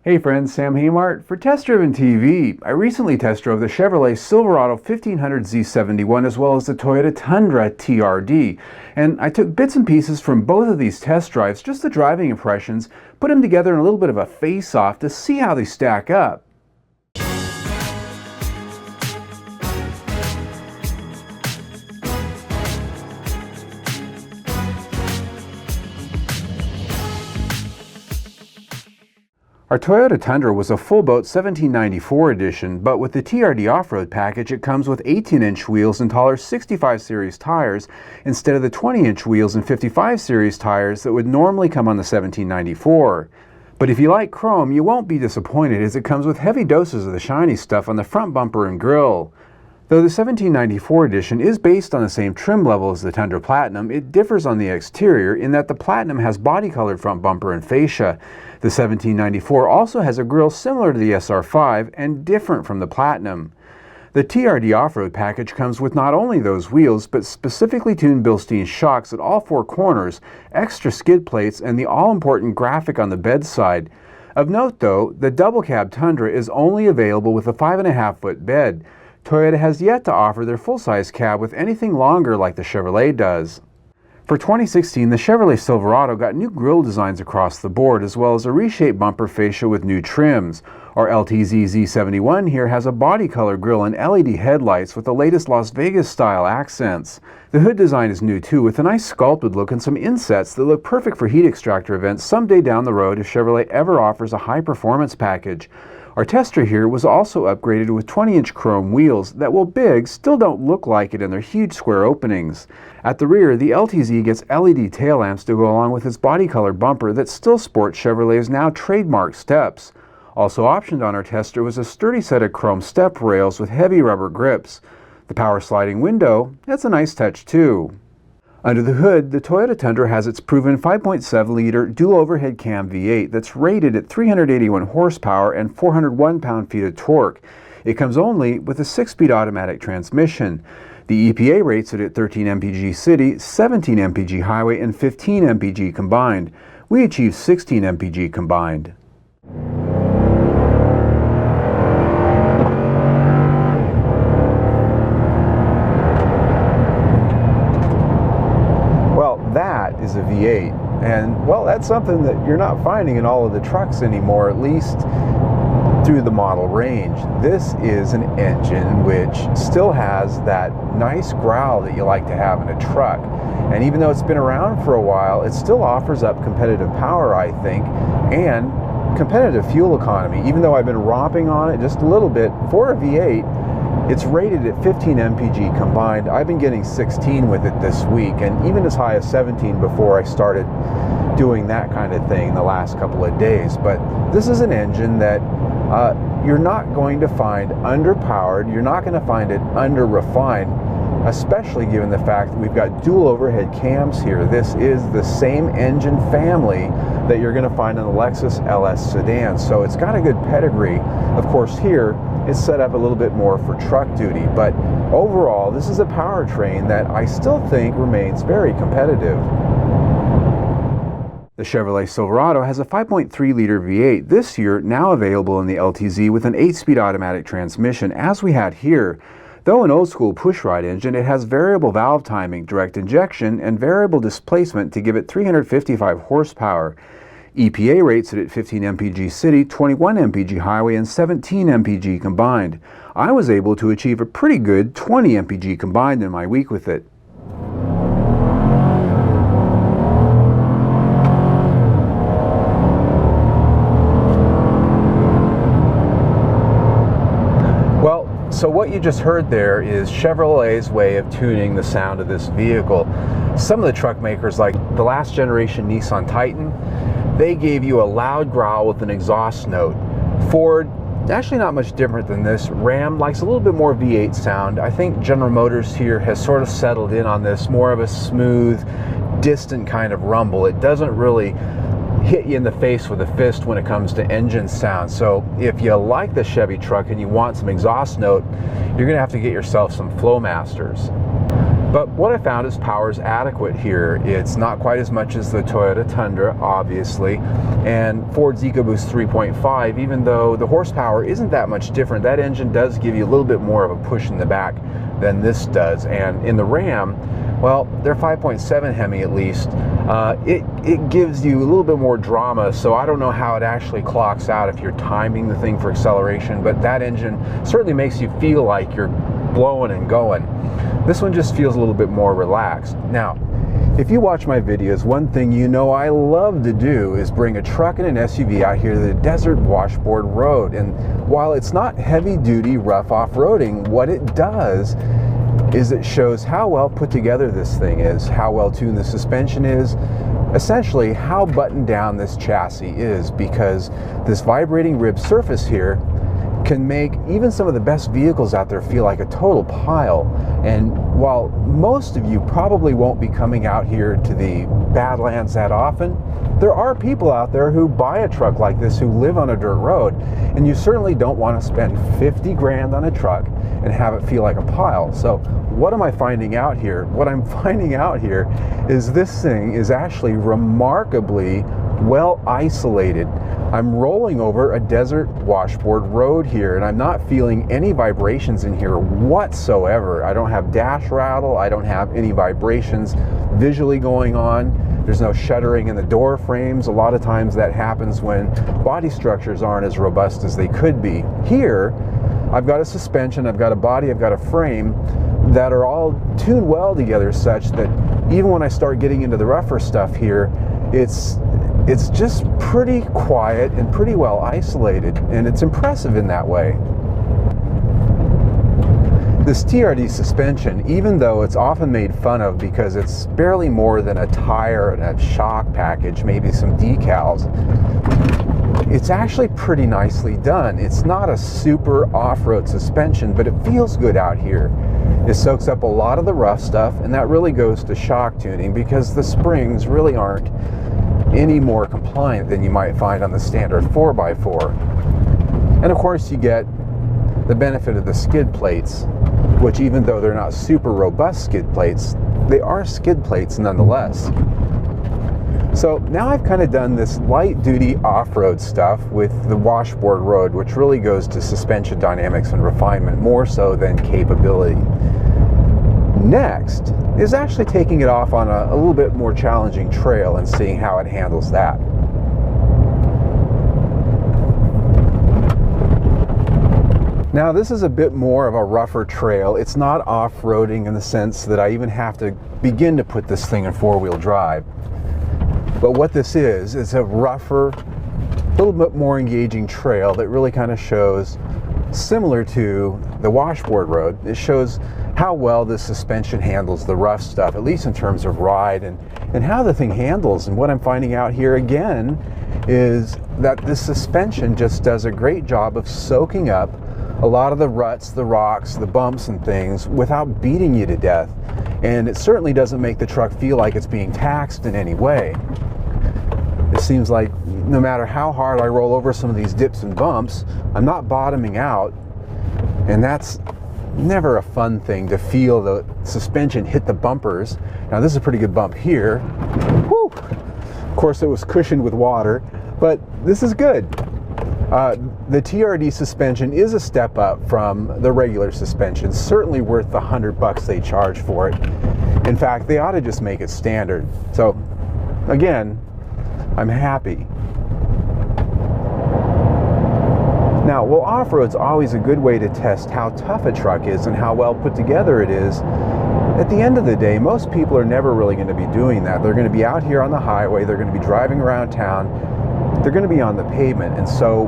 Hey friends, Sam Haymart for Test Driven TV. I recently test drove the Chevrolet Silverado Z71 as well as the Toyota Tundra TRD. And I took bits and pieces from both of these test drives, just the driving impressions, put them together in a little bit of a face-off to see how they stack up. Our Toyota Tundra was a full boat 1794 edition, but with the TRD off-road package it comes with 18-inch wheels and taller 65 series tires instead of the 20-inch wheels and 55 series tires that would normally come on the 1794. But if you like chrome, you won't be disappointed as it comes with heavy doses of the shiny stuff on the front bumper and grille. Though the 1794 edition is based on the same trim level as the Tundra Platinum, it differs on the exterior in that the Platinum has body-colored front bumper and fascia. The 1794 also has a grille similar to the SR5 and different from the Platinum. The TRD off-road package comes with not only those wheels, but specifically tuned Bilstein shocks at all four corners, extra skid plates, and the all-important graphic on the bedside. Of note though, the double cab Tundra is only available with a 5.5-foot bed. Toyota has yet to offer their full-size cab with anything longer like the Chevrolet does. For 2016, the Chevrolet Silverado got new grille designs across the board as well as a reshaped bumper fascia with new trims. Our Z71 here has a body color grille and LED headlights with the latest Las Vegas style accents. The hood design is new too, with a nice sculpted look and some insets that look perfect for heat extractor events someday down the road if Chevrolet ever offers a high performance package. Our tester here was also upgraded with 20-inch chrome wheels that, while big, still don't look like it in their huge square openings. At the rear, the LTZ gets LED tail lamps to go along with its body color bumper that still sports Chevrolet's now trademark steps. Also optioned on our tester was a sturdy set of chrome step rails with heavy rubber grips. The power sliding window, that's a nice touch too. Under the hood, the Toyota Tundra has its proven 5.7-liter dual overhead cam V8 that's rated at 381 horsepower and 401 pound-feet of torque. It comes only with a 6-speed automatic transmission. The EPA rates it at 13 mpg city, 17 mpg highway, and 15 mpg combined. We achieved 16 mpg combined. That is a V8, and well, that's something that you're not finding in all of the trucks anymore, at least through the model range. This is an engine which still has that nice growl that you like to have in a truck, and even though it's been around for a while, it still offers up competitive power, I think, and competitive fuel economy. Even though I've been romping on it just a little bit for a V8, it's rated at 15 mpg combined. I've been getting 16 with it this week, and even as high as 17 before I started doing that kind of thing the last couple of days. But this is an engine that you're not going to find underpowered, you're not going to find it under-refined, especially given the fact that we've got dual overhead cams here. This is the same engine family that you're going to find in the Lexus LS sedan, so it's got a good pedigree. Of course, here it's set up a little bit more for truck duty, but overall this is a powertrain that I still think remains very competitive. The Chevrolet Silverado has a 5.3-liter V8 this year, now available in the LTZ with an 8-speed automatic transmission as we had here. Though an old-school pushrod engine, it has variable valve timing, direct injection, and variable displacement to give it 355 horsepower. EPA rates it at 15 mpg city, 21 mpg highway, and 17 mpg combined. I was able to achieve a pretty good 20 mpg combined in my week with it. So what you just heard there is Chevrolet's way of tuning the sound of this vehicle. Some of the truck makers, like the last generation Nissan Titan, they gave you a loud growl with an exhaust note. Ford, actually not much different than this. Ram likes a little bit more V8 sound. I think General Motors here has sort of settled in on this, more of a smooth, distant kind of rumble. It doesn't really hit you in the face with a fist when it comes to engine sound. So if you like the Chevy truck and you want some exhaust note, you're gonna have to get yourself some Flowmasters. But what I found is power is adequate here. It's not quite as much as the Toyota Tundra, obviously, and Ford's EcoBoost 3.5, even though the horsepower isn't that much different, that engine does give you a little bit more of a push in the back than this does. And in the Ram, well, they're 5.7 Hemi at least. It gives you a little bit more drama, so I don't know how it actually clocks out if you're timing the thing for acceleration, but that engine certainly makes you feel like you're blowing and going. This one just feels a little bit more relaxed. Now, if you watch my videos, one thing you know I love to do is bring a truck and an SUV out here to the desert washboard road. And while it's not heavy-duty rough off-roading, what it does is it shows how well put together this thing is, how well tuned the suspension is, essentially how buttoned down this chassis is, because this vibrating rib surface here can make even some of the best vehicles out there feel like a total pile. And while most of you probably won't be coming out here to the Badlands that often, there are people out there who buy a truck like this who live on a dirt road, and you certainly don't want to spend 50 grand on a truck and have it feel like a pile. So what am I finding out here? What I'm finding out here is this thing is actually remarkably well isolated. I'm rolling over a desert washboard road here, and I'm not feeling any vibrations in here whatsoever. I don't have dash rattle, I don't have any vibrations visually going on. There's no shuddering in the door frames. A lot of times that happens when body structures aren't as robust as they could be. Here, I've got a suspension, I've got a body, I've got a frame that are all tuned well together such that even when I start getting into the rougher stuff here, it's just pretty quiet and pretty well isolated, and it's impressive in that way. This TRD suspension, even though it's often made fun of because it's barely more than a tire and a shock package, maybe some decals, it's actually pretty nicely done. It's not a super off-road suspension, but it feels good out here. It soaks up a lot of the rough stuff, and that really goes to shock tuning because the springs really aren't any more compliant than you might find on the standard 4x4. And of course you get the benefit of the skid plates, which even though they're not super robust skid plates, they are skid plates nonetheless. So now I've kind of done this light duty off-road stuff with the washboard road, which really goes to suspension dynamics and refinement more so than capability. Next is actually taking it off on a little bit more challenging trail and seeing how it handles that. Now this is a bit more of a rougher trail. It's not off-roading in the sense that I even have to begin to put this thing in four-wheel drive. But what this is a rougher, a little bit more engaging trail that really kind of shows, similar to the washboard road, it shows how well the suspension handles the rough stuff, at least in terms of ride and how the thing handles. And what I'm finding out here again is that this suspension just does a great job of soaking up a lot of the ruts, the rocks, the bumps and things without beating you to death. And it certainly doesn't make the truck feel like it's being taxed in any way. It seems like no matter how hard I roll over some of these dips and bumps, I'm not bottoming out, and that's never a fun thing, to feel the suspension hit the bumpers. Now this is a pretty good bump here. Woo! Of course it was cushioned with water, but this is good. The TRD suspension is a step up from the regular suspension, certainly worth the $100 they charge for it. In fact, they ought to just make it standard. So again, I'm happy. Now, while off-road's always a good way to test how tough a truck is and how well put together it is, at the end of the day, most people are never really going to be doing that. They're going to be out here on the highway, they're going to be driving around town, they're going to be on the pavement. And so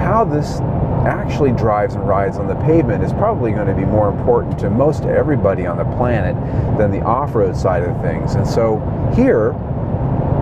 how this actually drives and rides on the pavement is probably going to be more important to most everybody on the planet than the off-road side of things. And so here,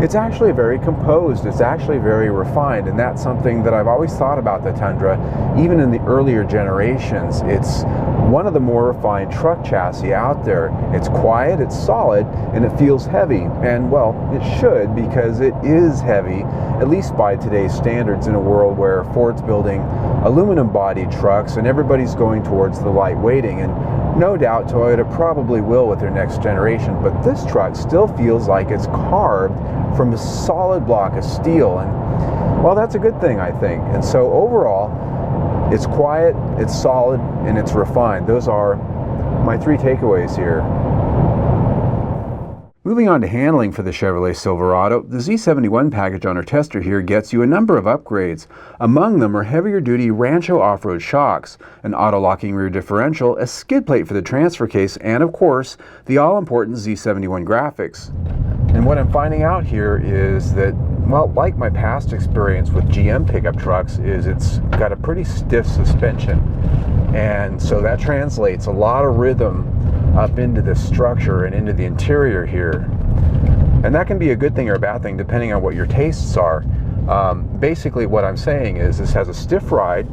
it's actually very composed, it's actually very refined, and that's something that I've always thought about the Tundra. Even in the earlier generations, it's one of the more refined truck chassis out there. It's quiet, it's solid, and it feels heavy. And well, it should, because it is heavy, at least by today's standards, in a world where Ford's building aluminum bodied trucks and everybody's going towards the light weighting. And No doubt Toyota probably will with their next generation, but this truck still feels like it's carved from a solid block of steel, and well, that's a good thing, I think. And so overall, it's quiet, it's solid, and it's refined. Those are my three takeaways here. Moving on to handling for the Chevrolet Silverado, the Z71 package on our tester here gets you a number of upgrades. Among them are heavier duty Rancho off-road shocks, an auto-locking rear differential, a skid plate for the transfer case, and of course, the all-important Z71 graphics. And what I'm finding out here is that, well, like my past experience with GM pickup trucks, is it's got a pretty stiff suspension. And so that translates a lot of rhythm up into the structure and into the interior here. And that can be a good thing or a bad thing depending on what your tastes are. Basically what I'm saying is this has a stiff ride,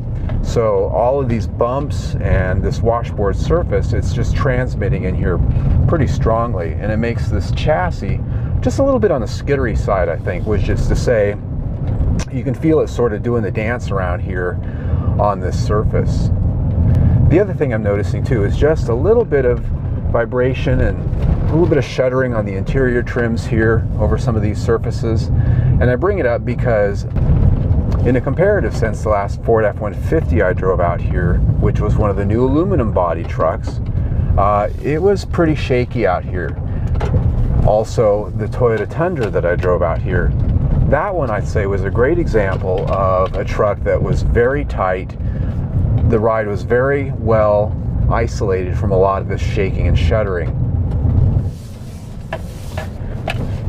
so all of these bumps and this washboard surface, it's just transmitting in here pretty strongly, and it makes this chassis just a little bit on the skittery side, I think, which is to say you can feel it sort of doing the dance around here on this surface. The other thing I'm noticing too is just a little bit of vibration and a little bit of shuddering on the interior trims here over some of these surfaces. And I bring it up because in a comparative sense, the last Ford F-150 I drove out here, which was one of the new aluminum body trucks, it was pretty shaky out here. Also, the Toyota Tundra that I drove out here, that one I'd say was a great example of a truck that was very tight. The ride was very well isolated from a lot of this shaking and shuddering.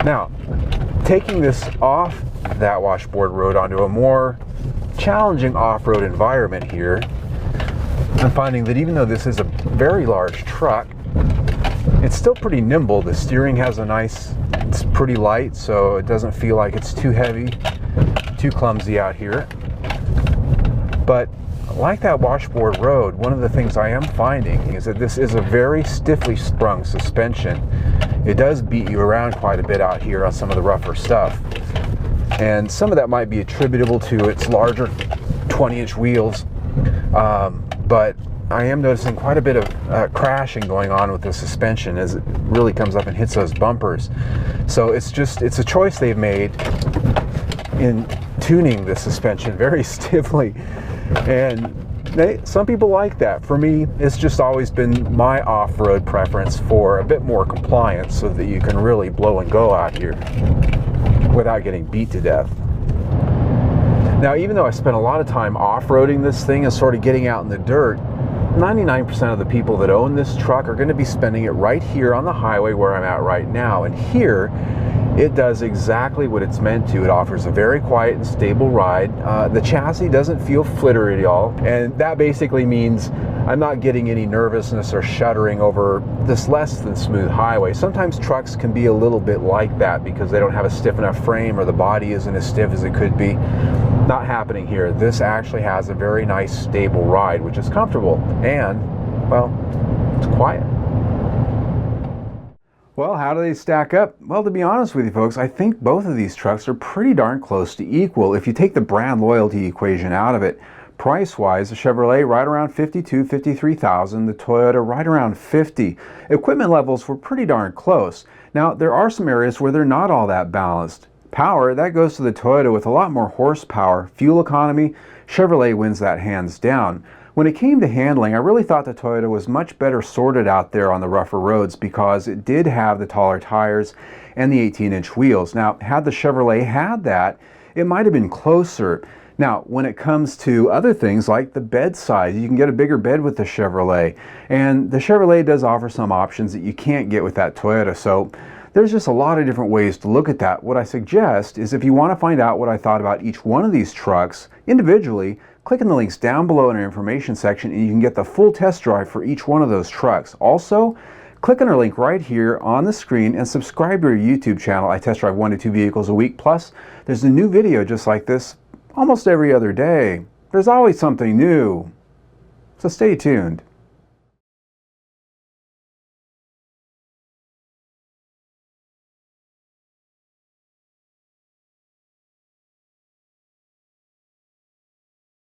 Now, taking this off that washboard road onto a more challenging off-road environment here, I'm finding that even though this is a very large truck, it's still pretty nimble. The steering has a nice, it's pretty light, so it doesn't feel like it's too heavy, too clumsy out here. But like that washboard road, one of the things I am finding is that this is a very stiffly sprung suspension. It does beat you around quite a bit out here on some of the rougher stuff. And some of that might be attributable to its larger 20-inch wheels. But I am noticing quite a bit of crashing going on with the suspension as it really comes up and hits those bumpers. So it's a choice they've made in tuning the suspension very stiffly. And some people like that. For me, it's just always been my off-road preference for a bit more compliance so that you can really blow and go out here without getting beat to death. Now, even though I spent a lot of time off-roading this thing and sort of getting out in the dirt, 99% of the people that own this truck are going to be spending it right here on the highway where I'm at right now. And here, it does exactly what it's meant to. It offers a very quiet and stable ride. The chassis doesn't feel flittery at all, and that basically means I'm not getting any nervousness or shuddering over this less than smooth highway. Sometimes trucks can be a little bit like that because they don't have a stiff enough frame or the body isn't as stiff as it could be. Not happening here. This actually has a very nice stable ride, which is comfortable, and, well, it's quiet. Well, how do they stack up? Well, to be honest with you folks, I think both of these trucks are pretty darn close to equal if you take the brand loyalty equation out of it. Price-wise, the Chevrolet right around $52,000, $53,000, the Toyota right around $50,000. Equipment levels were pretty darn close. Now, there are some areas where they're not all that balanced. Power, that goes to the Toyota with a lot more horsepower. Fuel economy, Chevrolet wins that hands down. When it came to handling, I really thought the Toyota was much better sorted out there on the rougher roads because it did have the taller tires and the 18-inch wheels. Now, had the Chevrolet had that, it might have been closer. Now, when it comes to other things like the bed size, you can get a bigger bed with the Chevrolet. And the Chevrolet does offer some options that you can't get with that Toyota. So there's just a lot of different ways to look at that. What I suggest is if you want to find out what I thought about each one of these trucks individually, click in the links down below in our information section and you can get the full test drive for each one of those trucks. Also, click on our link right here on the screen and subscribe to our YouTube channel. I test drive 1 to 2 vehicles a week. Plus, there's a new video just like this almost every other day. There's always something new. So stay tuned.